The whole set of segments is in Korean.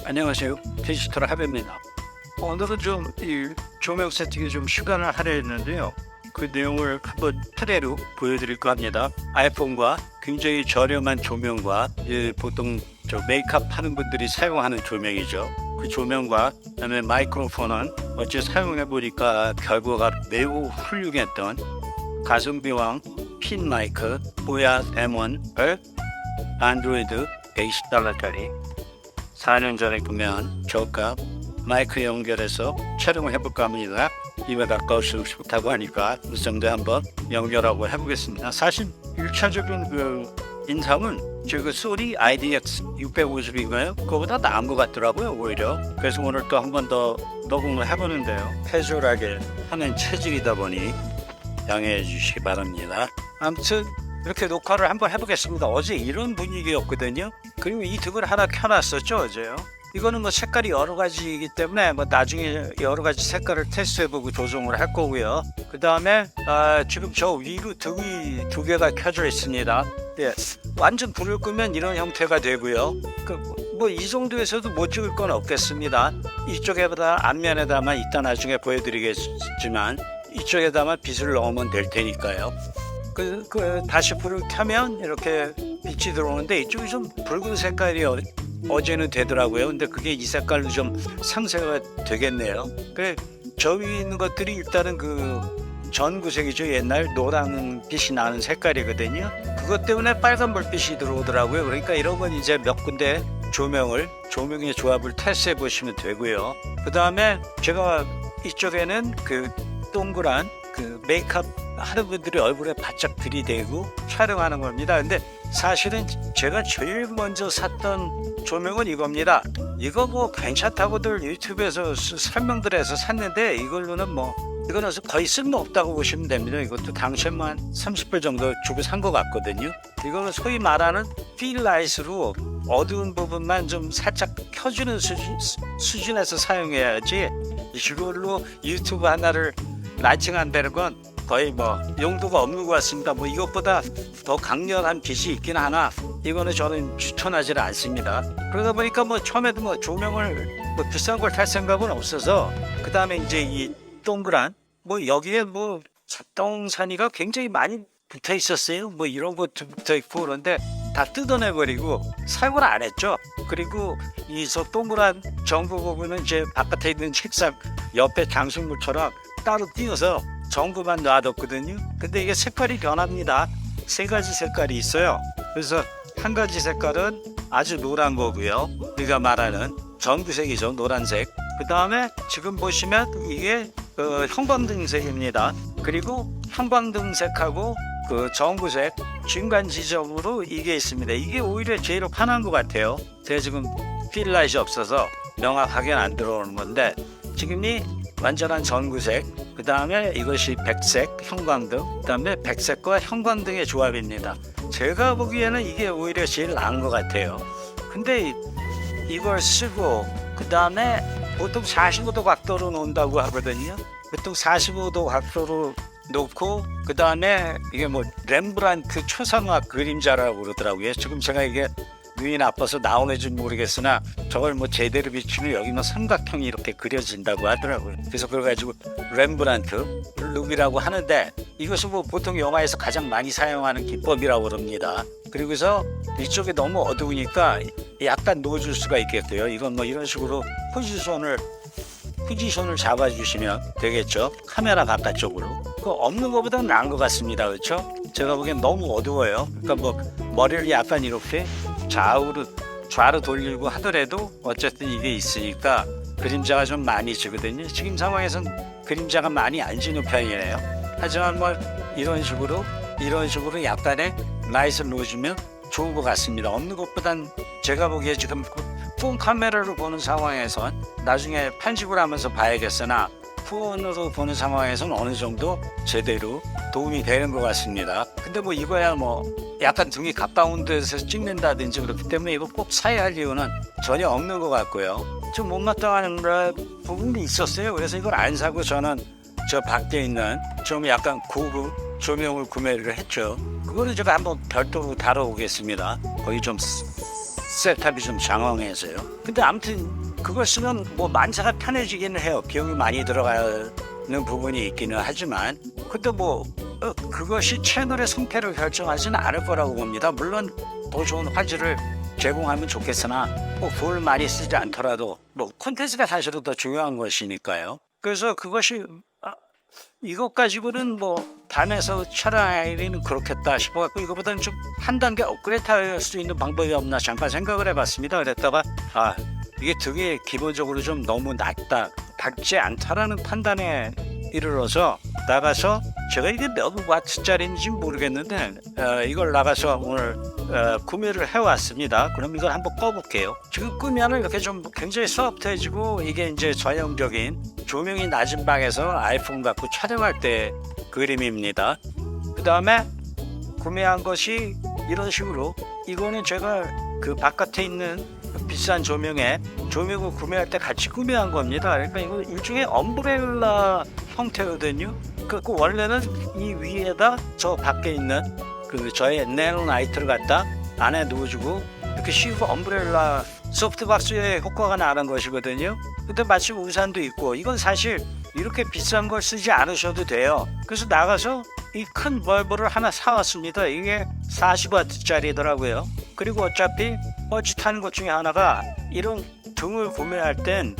안녕하세요. 디지털 하베입니다. 오늘은 좀 이 조명 세팅에 좀 시간을 할애했는데요. 그 내용을 한번 차례로 보여드릴까 합니다. 아이폰과 굉장히 저렴한 조명과 보통 메이크업 하는 분들이 사용하는 조명이죠. 그 조명과 그다음에 마이크로폰은 어째 사용해 보니까 결과가 매우 훌륭했던 가성비왕 핀 마이크 보야 M1을 안드로이드 120달러짜리 4년 전에 구매한 저가 마이크 연결해서 촬영을 해볼까 합니다. 입에 가까우시고 싶다고 하니까 그 정도에 한번 연결하고 해보겠습니다. 사실 1차적인 그 인상은 그 소니 IDX 650인가요? 그거보다 나은 것 같더라고요 오히려. 그래서 오늘 또 한 번 더 녹음을 해보는데요. 캐주얼하게 하는 체질이다 보니 양해해 주시기 바랍니다. 아무튼 이렇게 녹화를 한번 해보겠습니다. 어제 이런 분위기였거든요. 그리고 이 득을 하나 켜놨었죠 어제요. 이거는 뭐 색깔이 여러 가지이기 때문에 뭐 나중에 여러 가지 색깔을 테스트해보고 조정을 할 거고요. 그 다음에 지금 저 위로 등이 두 개가 켜져 있습니다. 예, 완전 불을 끄면 이런 형태가 되고요. 뭐 이 정도에서도 못 찍을 건 없겠습니다. 이쪽에다 앞면에다만 이따 나중에 보여드리겠지만 이쪽에다만 빛을 넣으면 될 테니까요. 다시 불을 켜면 이렇게 빛이 들어오는데 이쪽이 좀 붉은 색깔이 어제는 되더라고요. 근데 그게 이 색깔로 좀 상쇄가 되겠네요. 그래 저 위에 있는 것들이 일단은 그 전구색이죠. 옛날 노란 빛이 나는 색깔이거든요. 그것 때문에 빨간 불빛이 들어오더라고요. 그러니까 이런 건 이제 몇 군데 조명의 조합을 테스트해 보시면 되고요. 그 다음에 제가 이쪽에는 그 동그란 그 메이크업 하는 분들이 얼굴에 바짝 들이대고 촬영하는 겁니다. 근데 사실은 제가 제일 먼저 샀던 조명은 이겁니다. 이거 뭐 괜찮다고들 유튜브에서 설명들 해서 샀는데 이거는 거의 쓸모없다고 보시면 됩니다. 이것도 당시에만 한 30불 정도 주고 산 것 같거든요. 이거는 소위 말하는 필라이트로 어두운 부분만 좀 살짝 켜주는 수준에서 사용해야지 이걸로 유튜브 하나를 라이팅한다는 건 거의 용도가 없는 것 같습니다. 이것보다 더 강렬한 빛이 있긴 하나 이거는 저는 추천하지는 않습니다. 그러다 보니까 처음에도 조명을 비싼 걸 탈 생각은 없어서 그 다음에 이제 이 동그란 여기에 잡동사니가 굉장히 많이 붙어 있었어요. 이런 것도 붙어 있고 그런데 다 뜯어내버리고 사용을 안 했죠. 그리고 이 동그란 전구 부분은 이제 바깥에 있는 책상 옆에 장식물처럼 따로 띄어서 전구만 놔뒀거든요. 근데 이게 색깔이 변합니다. 세 가지 색깔이 있어요. 그래서 한 가지 색깔은 아주 노란 거고요. 우리가 말하는 전구색이죠. 노란색. 그 다음에 지금 보시면 이게 형광등색입니다. 그리고 형광등색하고 그 전구색 중간 지점으로 이게 있습니다. 이게 오히려 제일 편한 것 같아요. 제가 지금 필라이트이 없어서 명확하게는 안 들어오는 건데 지금이 완전한 전구색, 그 다음에 이것이 백색 형광등, 그 다음에 백색과 형광등의 조합입니다. 제가 보기에는 이게 오히려 제일 나은 것 같아요. 근데 이걸 쓰고 그 다음에 보통 45도 각도로 놓는다고 하거든요. 보통 45도 각도로 놓고 그 다음에 이게 렘브란트 초상화 그림자라고 그러더라고요. 지금 제가 이게 눈이 나빠서 나오는지 모르겠으나 저걸 제대로 비추면 여기는 삼각형이 이렇게 그려진다고 하더라고요. 그래서 그래가지고 렘브란트 룩이라고 하는데 이것은 보통 영화에서 가장 많이 사용하는 기법이라고 그럽니다. 그리고서 이쪽이 너무 어두우니까 약간 놓아줄 수가 있겠고요. 이건 이런 식으로 포지션을 잡아주시면 되겠죠. 카메라 바깥쪽으로. 없는 것보다는 나은 것 같습니다. 그렇죠? 제가 보기엔 너무 어두워요. 그러니까 머리를 약간 이렇게 좌로 돌리고 하더라도 어쨌든 이게 있으니까 그림자가 좀 많이 지거든요. 지금 상황에서는 그림자가 많이 안 지는 편이에요. 하지만 이런 식으로 약간의 라이트를 놓아주면 좋은 것 같습니다. 없는 것보단 제가 보기에 지금 폰 카메라로 보는 상황에선 나중에 편집을 하면서 봐야겠으나 폰으로 보는 상황에서는 어느 정도 제대로 도움이 되는 것 같습니다. 근데 이거야 약간 등이 가까운 데서 찍는다든지 그렇기 때문에 이거 꼭 사야 할 이유는 전혀 없는 것 같고요. 좀 못마땅한 부분이 있었어요. 그래서 이걸 안 사고 저는 저 밖에 있는 좀 약간 고급 조명을 구매를 했죠. 그거를 제가 한번 별도로 다뤄보겠습니다. 거기 좀 셋탑이 좀 장황해서요. 근데 아무튼 그걸 쓰면 뭐 만사가 편해지기는 해요. 비용이 많이 들어가는 부분이 있기는 하지만 근데 뭐 그것이 채널의 성패를 결정하지는 않을 거라고 봅니다. 물론 더 좋은 화질을 제공하면 좋겠으나 뭐 그걸 많이 쓰지 않더라도 뭐 콘텐츠가 사실은 더 중요한 것이니까요. 그래서 그것이 이것 가지고는 뭐 단에서 촬영하기는 그렇겠다 싶어갖고 이거보다는 좀 한 단계 업그레이드 할 수 있는 방법이 없나 잠깐 생각을 해봤습니다. 그랬다가 이게 등이 기본적으로 좀 너무 낮지 않다라는 판단에 이르러서 나가서 제가 이게 몇 와트짜리인지 모르겠는데 이걸 나가서 오늘 구매를 해왔습니다. 그럼 이걸 한번 꺼볼게요. 지금 끄면은 이렇게 좀 굉장히 소프트해지고 이게 이제 전형적인 조명이 낮은 방에서 아이폰 갖고 촬영할 때 그림입니다. 그 다음에 구매한 것이 이런 식으로 이거는 제가 그 바깥에 있는 비싼 조명을 구매할 때 같이 구매한 겁니다. 그러니까 이거 일종의 엄브렐라 형태거든요. 그 원래는 이 위에다 저 밖에 있는 그 저의 네온 라이트를 갖다 안에 넣어주고 이렇게 씌우고 엄브렐라 소프트박스의 효과가 나는 것이거든요. 근데 마침 우산도 있고 이건 사실 이렇게 비싼 걸 쓰지 않으셔도 돼요. 그래서 나가서 이 큰 벌브를 하나 사왔습니다. 이게 40W짜리더라고요. 그리고 어차피 뻘짓하는 것 중에 하나가 이런 등을 구매할 땐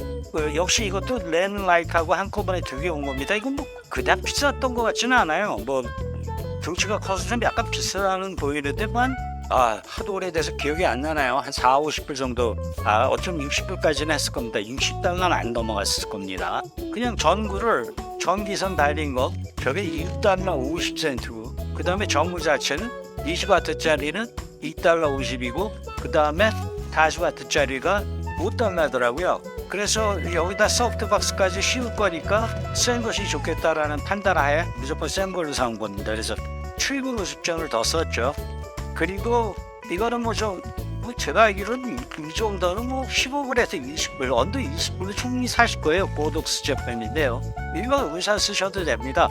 역시 이것도 렌라이트하고 한꺼번에 두개 온 겁니다. 이건 뭐 그닥 비쌌던 것 같지는 않아요. 뭐 등치가 커서 좀 약간 비싸는 보이는데만 하도 오래돼서 기억이 안 나나요. 한 4, 50불 정도 어쩜 60불까지는 했을 겁니다. 60달러는 안 넘어갔을 겁니다. 그냥 전구를 전기선 달린 거 저게 1달러 50센트고 그 다음에 전구 자체는 20W짜리는 2달러 50이고 그 다음에 40W짜리가 5달러더라고요. 그래서 여기다 소프트박스까지 씌울 거니까 센 것이 좋겠다라는 판단하에 무조건 센 걸로 사온 겁니다. 그래서 750전을 더 썼죠. 그리고 이거는 뭐 제가 알기로는 이 정도는 뭐 15불에서 20불, 언더 20불로 충분히 사실 거예요. 보독스 제품인데요. 이거 우산 쓰셔도 됩니다.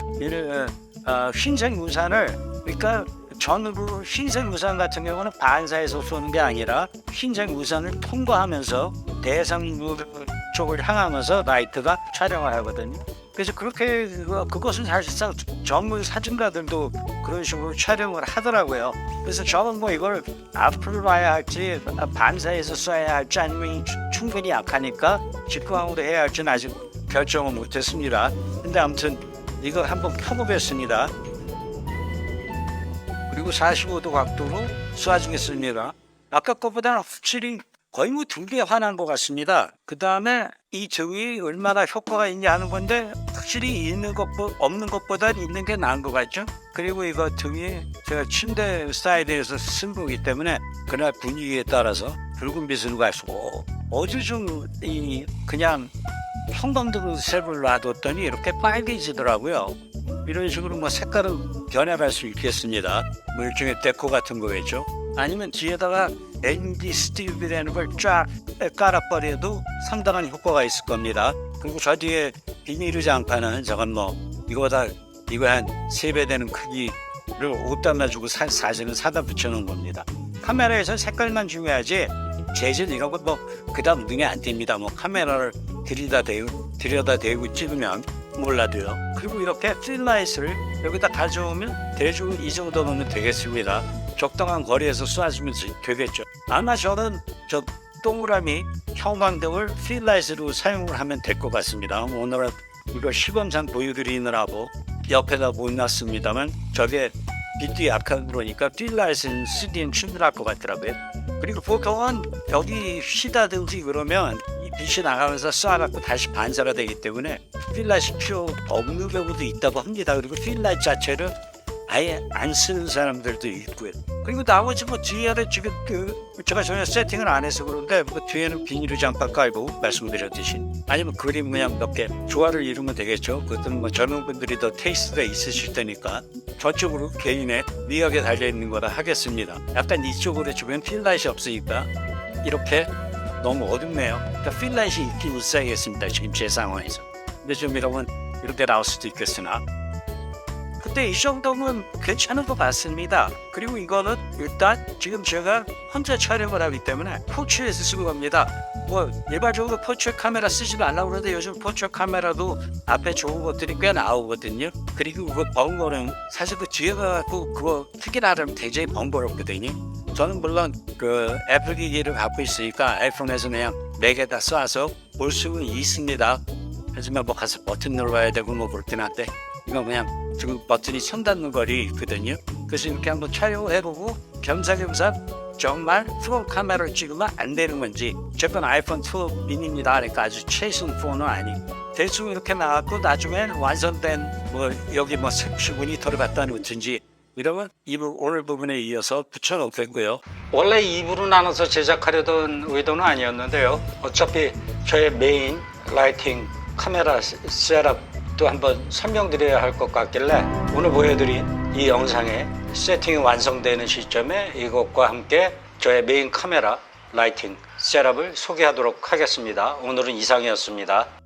흰색 우산을 그러니까 전으로 흰색 우산 같은 경우는 반사해서 쏘는 게 아니라 흰색 우산을 통과하면서 대상 쪽을 향하면서 라이트가 촬영을 하거든요. 그래서 그렇게 그것은 사실상 전문 사진가들도 그런 식으로 촬영을 하더라고요. 그래서 저는 뭐 이걸 앞으로 봐야 할지 반사해서 쏴야 할지 아니면 충분히 약하니까 직구항으로 해야 할지는 아직 결정을 못했습니다. 근데 아무튼 이거 한번 켜보겠습니다. 그리고 45도 각도로 쏴주겠습니다. 아까 것보다는 확실히 거의 뭐 2배 환한 것 같습니다. 그 다음에 이 등이 얼마나 효과가 있냐 하는 건데 확실히 없는 것보다 있는 게 나은 것 같죠. 그리고 이거 등이 제가 침대 사이드에서 쓴 거기 때문에 그날 분위기에 따라서 붉은 빛으로 가지고 어제 좀 그냥 형광등으로 셀을 놔뒀더니 이렇게 빨개지더라고요. 이런 식으로 뭐 색깔은 변해갈 수 있겠습니다. 뭐 일종의 데코 같은 거겠죠. 아니면 뒤에다가 LED 스티브라는 걸 쫙 깔아버려도 상당한 효과가 있을 겁니다. 그리고 저 뒤에 비닐의 장판은 저건 뭐 이거 한 3배 되는 크기를 5달러 주고 사실은 사다 붙여놓은 겁니다. 카메라에서 색깔만 중요하지 재질 이런 건 뭐 그다음 눈에 안 띕니다. 뭐 카메라를 들여다대고 찍으면 몰라도요. 그리고 이렇게 필라이트를 여기다 가져오면 대충 이 정도 넣으면 되겠습니다. 적당한 거리에서 쏴주면 되겠죠. 아마 저는 저 동그라미 형광등을 필라이트로 사용을 하면 될 것 같습니다. 오늘은 이거 시범상 보여드리느라고 옆에다 못 놨습니다만 저게 빛이 약한 그러니까 필라이트는 쓰기엔 충분할 것 같더라고요. 그리고 보통은 여기 휘다든지 그러면 이 빛이 나가면서 쏴갖고 다시 반사가 되기 때문에 필라이트 필요 없는 경우도 있다고 합니다. 그리고 필라이트 자체를 아예 안 쓰는 사람들도 있고요. 그리고 나머지 뭐 뒤에는 지금 제가 전혀 세팅을 안 해서 그런데 뭐 뒤에는 비닐 장판 깔고 말씀드렸듯이 아니면 그림 그냥 몇 개 조화를 이루면 되겠죠. 그것은 뭐 젊은 분들이 더 테이스트가 있으실 테니까 저쪽으로 개인의 미학에 달려있는 거라 하겠습니다. 약간 이쪽으로 주변 필라이트이 없으니까 이렇게 너무 어둡네요. 그러니까 필라이트이 있기 일상이겠습니다. 지금 제 상황에서. 근데 좀 이러면 이렇게 나올 수도 있겠으나 그 근데 이 정도면 괜찮은 것 같습니다. 그리고 이거는 일단 지금 제가 혼자 촬영을 하기 때문에 포트레이트 쓰는 겁니다. 뭐 일반적으로 포트레이트 카메라 쓰지 말라고 그러는데 요즘 포트레이트 카메라도 앞에 좋은 것들이 꽤 나오거든요. 그리고 그거 번거는 사실 그 뒤에 가고 그거 크게 나르면 굉장히 번거롭거든요. 저는 물론 그 애플 기기를 갖고 있으니까 아이폰에서 그냥 맥에다 쏴서 볼 수는 있습니다. 하지만 뭐 가서 버튼 눌러야 되고 뭐 그렇긴 한데 이거 그냥 지금 버튼이 손 닿는 거리 있거든요. 그래서 이렇게 한번 촬영을 해보고 겸사겸사 정말 프로 카메라를 찍으면 안 되는 건지 제건 아이폰 2 미니입니다. 그러니까 아주 최신 폰은 아니고 대충 이렇게 나왔고 나중에 완성된 뭐 여기 뭐 색시 모니터를 갖다 놓든지 이러면 이부 오늘 부분에 이어서 붙여놓겠고요. 원래 2부로 나눠서 제작하려던 의도는 아니었는데요. 어차피 저의 메인 라이팅 카메라 셋업도 한번 설명드려야 할 것 같길래 오늘 보여드린 이 영상에 세팅이 완성되는 시점에 이것과 함께 저의 메인 카메라 라이팅 셋업을 소개하도록 하겠습니다. 오늘은 이상이었습니다.